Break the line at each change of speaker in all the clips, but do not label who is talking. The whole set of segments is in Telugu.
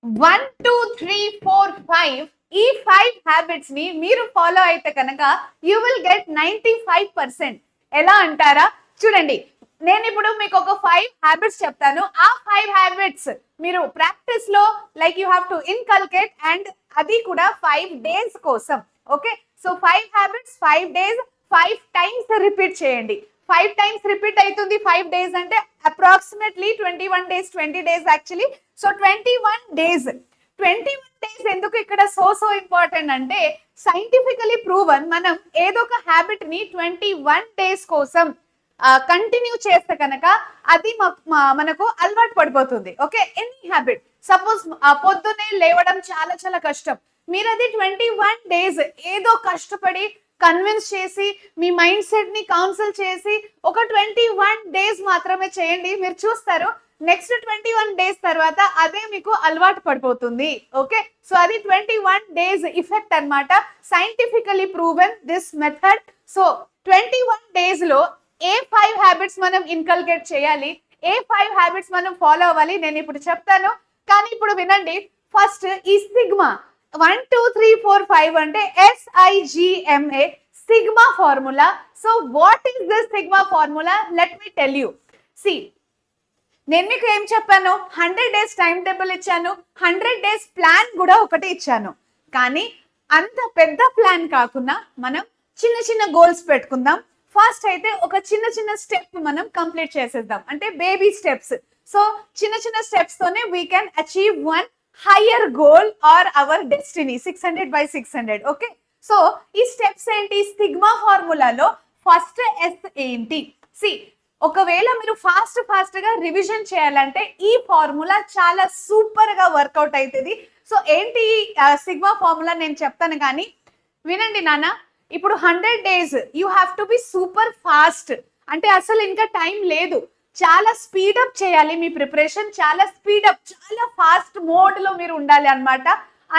1 2 3 4 5 ఈ 5 హ్యాబిట్స్ ని మీరు ఫాలో అయితే కనుక యూ విల్ గెట్ 95%. ఎలా అంటారా? చూడండి, నేను ఇప్పుడు మీకు ఒక 5 హ్యాబిట్స్ చెప్తాను. ఆ 5 హ్యాబిట్స్ మీరు ప్రాక్టీస్ లో like you have to inculcate, and అది కూడా 5 days కోసం. Okay, so 5 habits 5 days 5 times repeat చేయండి. 5 times రిపీట్ అవుతుంది 5 days అంటే approximately 21 days, 20 days actually. So 21 days ఎందుకు ఇక్కడ సో ఇంపార్టెంట్ అంటే సైంటిఫికలీ ప్రూవన్. మనం ఏదో ఒక హ్యాబిట్ ని 21 days కోసం కంటిన్యూ చేస్తే కనుక అది మనకు అలవాటు పడిపోతుంది. Okay, any habit. సపోజ్ పొద్దునే లేవడం చాలా చాలా కష్టం, మీరు అది 21 days ఏదో కష్టపడి కన్విన్స్ చేసి మీ మైండ్ సెట్ ని కౌన్సిల్ చేసి ఒక 21 days మాత్రమే చేయండి. మీరు చూస్తారు నెక్స్ట్ 21 days తర్వాత అదే మీకు అలవాటు పడిపోతుంది. ఓకే, సో అది 21 days ఇఫెక్ట్ అన్నమాట. Scientifically proven this method. So 21 days లో ఏ 5 హ్యాబిట్స్ మనం ఇన్కల్కేట్ చేయాలి, ఏ 5 హ్యాబిట్స్ మనం ఫాలో అవ్వాలి నేను ఇప్పుడు చెప్తాను. కానీ ఇప్పుడు వినండి, ఫస్ట్ ఈ సిగ్మా 1 2 3 4 5 అంటే SIGMA sigma formula. So what is this sigma formula? Let me tell you. See, నేను మీకు ఏం చెప్పాను? 100 days టైం టేబుల్ ఇచ్చాను, 100 days ప్లాన్ కూడా ఒకటి ఇచ్చాను. కానీ అంత పెద్ద ప్లాన్ కాకుండా మనం చిన్న చిన్న గోల్స్ పెట్టుకుందాం. ఫస్ట్ అయితే ఒక చిన్న చిన్న స్టెప్ మనం కంప్లీట్ చేసేద్దాం, అంటే బేబీ స్టెప్స్. సో చిన్న చిన్న స్టెప్స్ తోనే we can achieve one higher goal or our destiny 600/600. Okay, so ఈ స్టెప్స్ ఏంటి? సిగ్మా ఫార్ములాలో ఫస్ట్ ఎస్ ఏంటి? సి, ఒకవేళ మీరు ఫాస్ట్ గా రివిజన్ చేయాలంటే ఈ ఫార్ములా చాలా సూపర్ గా వర్కౌట్ అవుతుంది. సో ఏంటి సిగ్మా ఫార్ములా నేను చెప్తాను, కానీ వినండి నాన్న. ఇప్పుడు 100 days you have to be super fast, అంటే అసలు ఇంకా టైం లేదు. చాలా స్పీడప్ చేయాలి మీ ప్రిపరేషన్, చాలా స్పీడప్, చాలా ఫాస్ట్ మోడ్ లో మీరు ఉండాలి అన్నమాట.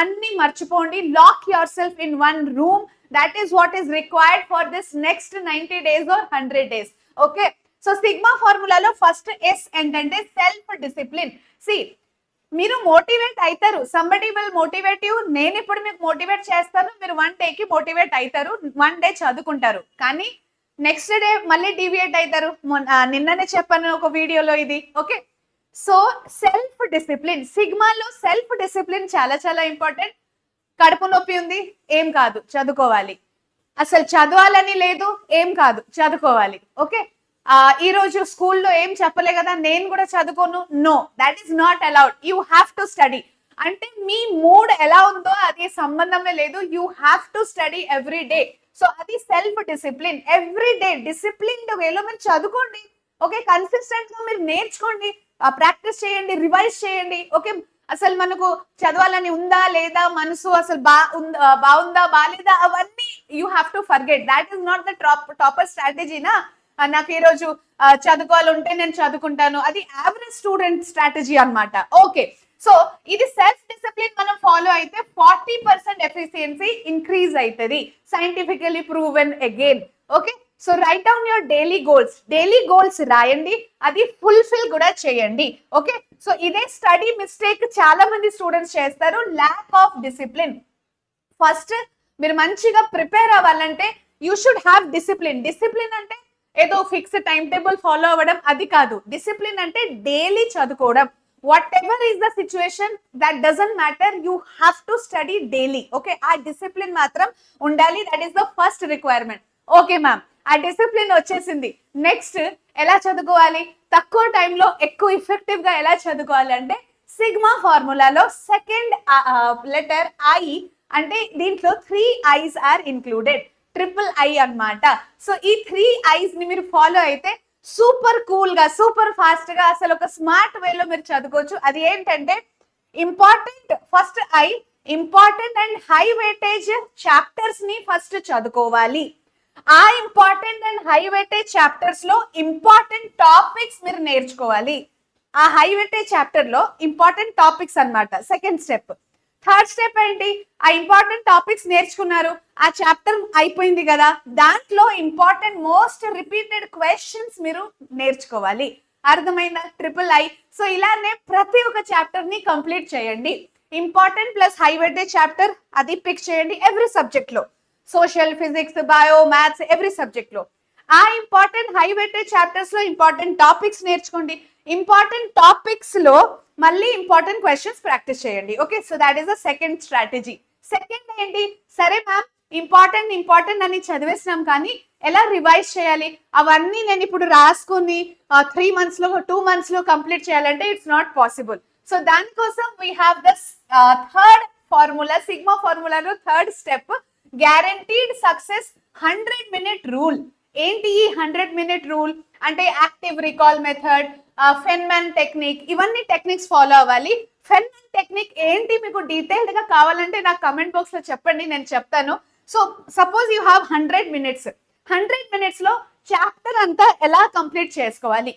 అన్ని మర్చిపోండి. Lock yourself in one room. That is what is required for this next 90 days or 100 days. Okay, so sigma ఫార్ములాలో ఫస్ట్ ఎస్ ఏంటంటే సెల్ఫ్ డిసిప్లిన్. సి, మీరు మోటివేట్ అవుతారు, సంబడి విల్ మోటివేట్ యూ. నేను ఇప్పుడు మీకు మోటివేట్ చేస్తాను, మీరు 1 day కి మోటివేట్ అవుతారు, 1 day చదువుకుంటారు, కానీ నెక్స్ట్ డే మళ్ళీ డివియేట్ అవుతారు. నిన్ననే చెప్పాను ఒక వీడియోలో ఇది. ఓకే, సో సెల్ఫ్ డిసిప్లిన్, సిగ్మాలో సెల్ఫ్ డిసిప్లిన్ చాలా చాలా ఇంపార్టెంట్. కడుపు నొప్పి ఉంది, ఏం కాదు చదువుకోవాలి. అసలు చదవాలని లేదు, ఏం కాదు చదువుకోవాలి. ఓకే, ఈ రోజు స్కూల్లో ఏం చెప్పలే కదా, నేను కూడా చదువుకోను, no, that is not allowed. You have to study. అంటే మీ మూడ్ ఎలా ఉందో అది సంబంధమే లేదు, you have to study every day. So అది self discipline. Every day discipline వేలో మీరు చదువుకోండి. ఓకే, కన్సిస్టెంట్ గా మీరు నేర్చుకోండి, ప్రాక్టీస్ చేయండి, రివైజ్ చేయండి. ఓకే, అసలు మనకు చదవాలని ఉందా లేదా, మనసు అసలు బాగుందా బాలేదా, అవన్నీ you have to forget. That is not the topper స్ట్రాటజీనా. నాకు ఈ రోజు చదువుకోవాలంటే నేను చదువుకుంటాను, అది యావరేజ్ స్టూడెంట్ స్ట్రాటజీ అన్నమాట. ఓకే, సో ఇది సెల్ఫ్ డిసిప్లిన్ మనం ఫాలో అయితే 40% ఎఫిషియన్సీ ఇంక్రీజ్ అవుతుంది, scientifically proven again. Okay, so write down your daily goals. Daily goals రాయండి, అది ఫుల్ఫిల్ కూడా చేయండి. ఓకే, సో ఇదే స్టడీ మిస్టేక్ చాలా మంది స్టూడెంట్స్ చేస్తారు, ల్యాక్ ఆఫ్ డిసిప్లిన్. ఫస్ట్ మీరు మంచిగా ప్రిపేర్ అవ్వాలంటే you should have discipline. Discipline అంటే ఏదో ఫిక్స్డ్ టైం టేబుల్ ఫాలో అవ్వడం అది కాదు. డిసిప్లిన్ అంటే డైలీ చదువుకోవడం. What ever is the situation, that doesn't matter, you have to study daily. Okay, ఆ డిసిప్లిన్ మాత్రం ఉండాలి. That is the first requirement. Okay ma'am, ఆ డిసిప్లిన్ వచ్చేసింది. నెక్స్ట్ ఎలా చదువుకోవాలి, తక్కువ టైంలో ఎక్కువ ఎఫెక్టివ్ గా ఎలా చదువుకోవాలి అంటే సిగ్మా ఫార్ములాలో సెకండ్ లెటర్ ఐ, అంటే దీంట్లో 3 I's ఆర్ ఇన్క్లూడెడ్, III అన్నమాట. సో ఈ 3 I's ని మీరు ఫాలో అయితే సూపర్ కూల్ గా, సూపర్ ఫాస్ట్ గా, అసలు ఒక స్మార్ట్ వేలో మీరు చదువుకోవచ్చు. అది ఏంటంటే important, first I important and high weightage chapters ని ఫస్ట్ చదువుకోవాలి. ఆ important and high weightage chapters లో ఇంపార్టెంట్ టాపిక్స్ మీరు నేర్చుకోవాలి. ఆ హై వెయిటేజ్ చాప్టర్ లో ఇంపార్టెంట్ టాపిక్స్ అన్నమాట సెకండ్ స్టెప్. థర్డ్ స్టెప్ ఏంటి, ఆ ఇంపార్టెంట్ టాపిక్స్ నేర్చుకున్నారు, ఆ చాప్టర్ అయిపోయింది కదా, దాంట్లో ఇంపార్టెంట్ మోస్ట్ రిపీటెడ్ క్వశ్చన్స్ మీరు నేర్చుకోవాలి. అర్థమైందా? III. సో ఇలానే ప్రతి ఒక్క చాప్టర్ ని కంప్లీట్ చేయండి. Important plus high weightage chapter అది పిక్ చేయండి ఎవ్రీ సబ్జెక్ట్ లో, social, physics, bio, maths, every subject లో. ఆ ఇంపార్టెంట్ హై వెయిటేజ్ చాప్టర్స్ లో ఇంపార్టెంట్ టాపిక్స్ నేర్చుకోండి, ఇంపార్టెంట్ టాపిక్స్ లో మళ్ళీ ఇంపార్టెంట్ క్వశ్చన్స్ ప్రాక్టీస్ చేయండి. Okay, so that is the second strategy. Second ఏంటి, సరే మ్యామ్ ఇంపార్టెంట్ అని చదివేసినాం కానీ ఎలా రివైజ్ చేయాలి, అవన్నీ నేను ఇప్పుడు రాసుకుని 3 months లో 2 months లో కంప్లీట్ చేయాలంటే ఇట్స్ నాట్ పాసిబుల్. సో దానికోసం we have the third formula, sigma ఫార్ములాలో third step, guaranteed success 100-minute rule. ఏంటి ఈ 100-minute రూల్ అంటే active recall method, Feynman technique, ఇవన్నీ టెక్నిక్స్ ఫాలో అవ్వాలి. ఫెన్మన్ టెక్నిక్ ఏంటి మీకు డీటెయిల్డ్ గా కావాలంటే నాకు కమెంట్ బాక్స్ లో చెప్పండి, నేను చెప్తాను. So suppose you have 100 minutes, 100 minutes లో చాప్టర్ అంతా ఎలా కంప్లీట్ చేసుకోవాలి,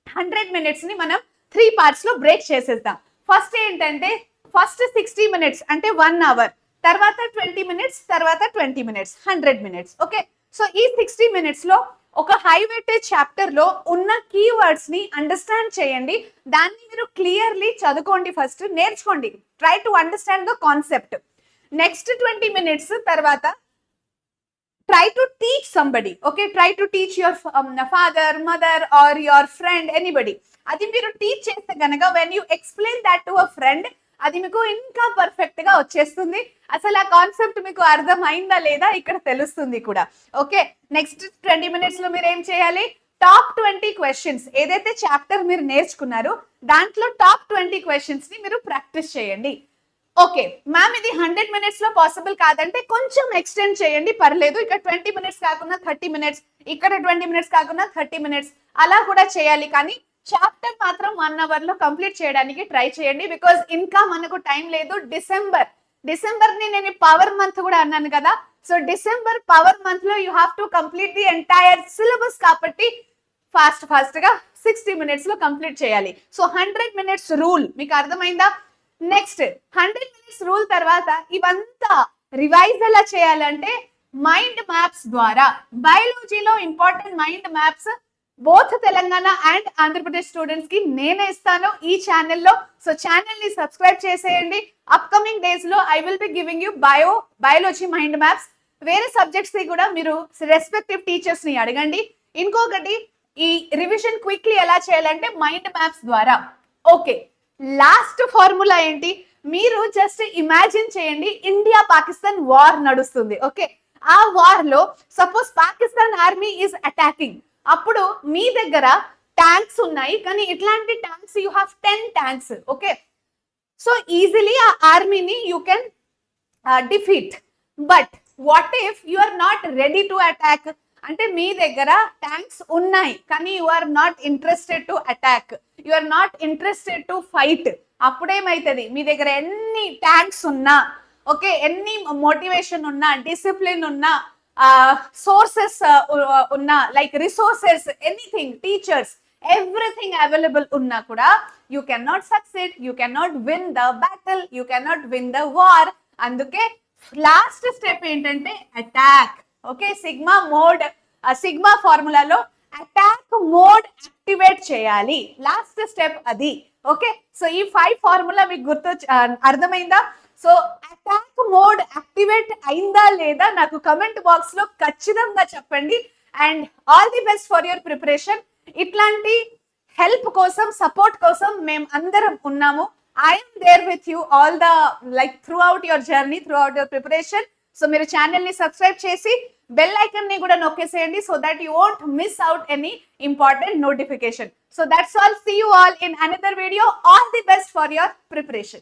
100 minutes ని మనం 3 parts లో బ్రేక్ చేసేద్దాం. ఫస్ట్ ఏంటంటే ఫస్ట్ 60 minutes అంటే 1 hour, తర్వాత 20 minutes, తర్వాత 20 minutes, 100 minutes. ఓకే, సో ఈ 60 minutes లో ఒక హై వెయిటేజ్ చాప్టర్ లో ఉన్న కీవర్డ్స్ ని అండర్స్టాండ్ చేయండి, దాన్ని మీరు క్లియర్లీ చదువుకోండి, ఫస్ట్ నేర్చుకోండి, try to understand the concept. Next 20 minutes తర్వాత try to teach somebody. Okay, try to teach your father, mother or your friend, anybody. అది మీరు టీచ్ చేస్తే కనుక when you explain that to a friend, అది మీకు ఇంకా పర్ఫెక్ట్ గా వచ్చేస్తుంది. అసలు ఆ కాన్సెప్ట్ మీకు అర్థమైందా లేదా ఇక్కడ తెలుస్తుంది కూడా. ఓకే, నెక్స్ట్ 20 minutes లో మీరు ఏం చేయాలి, టాప్ 20 questions ఏదైతే చాప్టర్ మీరు నేర్చుకున్నారో దాంట్లో టాప్ 20 questions ని మీరు ప్రాక్టీస్ చేయండి. ఓకే మ్యామ్, ఇది 100 minutes లో పాసిబుల్ కాదంటే కొంచెం ఎక్స్టెండ్ చేయండి, పర్లేదు. ఇక్కడ 20 minutes కాకుండా 30 minutes, ఇక్కడ 20 minutes కాకుండా 30 minutes, అలా కూడా చేయాలి. కానీ చాప్టర్ మాత్రం 1 hour లో కంప్లీట్ చేయడానికి ట్రై చేయండి, బికాజ్ ఇంకా మనకు టైం లేదు. డిసెంబర్ ని నేను పవర్ మంత్ కూడా అన్నాను కదా, సో డిసెంబర్ పవర్ మంత్ లో you have to complete the entire syllabus, కాబట్టి ఫాస్ట్ గా 60 minutes లో కంప్లీట్ చేయాలి. సో 100 minutes రూల్ మీకు అర్థమైందా? నెక్స్ట్ 100 minutes రూల్ తర్వాత ఇవంతా రివైజ్ ఎలా చేయాలంటే మైండ్ మ్యాప్స్ ద్వారా. బయాలజీలో important mind maps both Telangana and Andhra Pradesh students కి నేనే ఇస్తాను ఈ ఛానల్లో. సో ఛానల్ ని సబ్స్క్రైబ్ చేసేయండి. అప్కమింగ్ డేస్ లో I will be giving you biology mind maps. వేరే సబ్జెక్ట్స్ ని కూడా మీరు రెస్పెక్టివ్ టీచర్స్ ని అడగండి. ఇంకొకటి, ఈ రివిజన్ క్విక్లీ ఎలా చేయాలంటే మైండ్ మ్యాప్స్ ద్వారా. ఓకే, లాస్ట్ ఫార్ములా ఏంటి, మీరు జస్ట్ ఇమాజిన్ చేయండి, ఇండియా పాకిస్తాన్ వార్ నడుస్తుంది. ఓకే, ఆ వార్ లో suppose Pakistan army is attacking, అప్పుడు మీ దగ్గర ట్యాంక్స్ ఉన్నాయి, కానీ ఇట్లాంటి tanks you have 10 tanks. Okay, so easily ఆ ఆర్మీని you can defeat. But what if you are not ready to attack, అంటే మీ దగ్గర ట్యాంక్స్ ఉన్నాయి కానీ you are not interested to attack, you are not interested to fight. అప్పుడేమైతుంది, మీ దగ్గర ఎన్ని ట్యాంక్స్ ఉన్నా, ఓకే, ఎన్ని మోటివేషన్ ఉన్నా, డిసిప్లిన్ ఉన్నా, సోర్సెస్ ఉన్నా, like resources, anything, teachers, everything available ఉన్నా కూడా you can not succeed, you can not win the battle, you can not win the war. అందుకే లాస్ట్ స్టెప్ ఏంటంటే అటాక్. ఓకే, సిగ్మా ఫార్ములాలో అటాక్ మోడ్ యాక్టివేట్ చేయాలి, లాస్ట్ స్టెప్ అది. ఓకే, సో ఈ 5 ఫార్ములా మీకు అర్థమైందా? సో అటాక్ మోడ్ యాక్టివేట్ అయిందా లేదా నాకు కమెంట్ బాక్స్ లో ఖచ్చితంగా చెప్పండి. And all the best for your preparation. ఇట్లాంటి హెల్ప్ కోసం, సపోర్ట్ కోసం మేము అందరం ఉన్నాము. I am there with you all the throughout your journey, throughout your preparation. So మీరు ఛానల్ ని సబ్స్క్రైబ్ చేసి బెల్ ఐకాన్ ని కూడా నొక్కేసేయండి, so that you won't miss out any important notification. So that's all. See you all in another video. All the best for your preparation.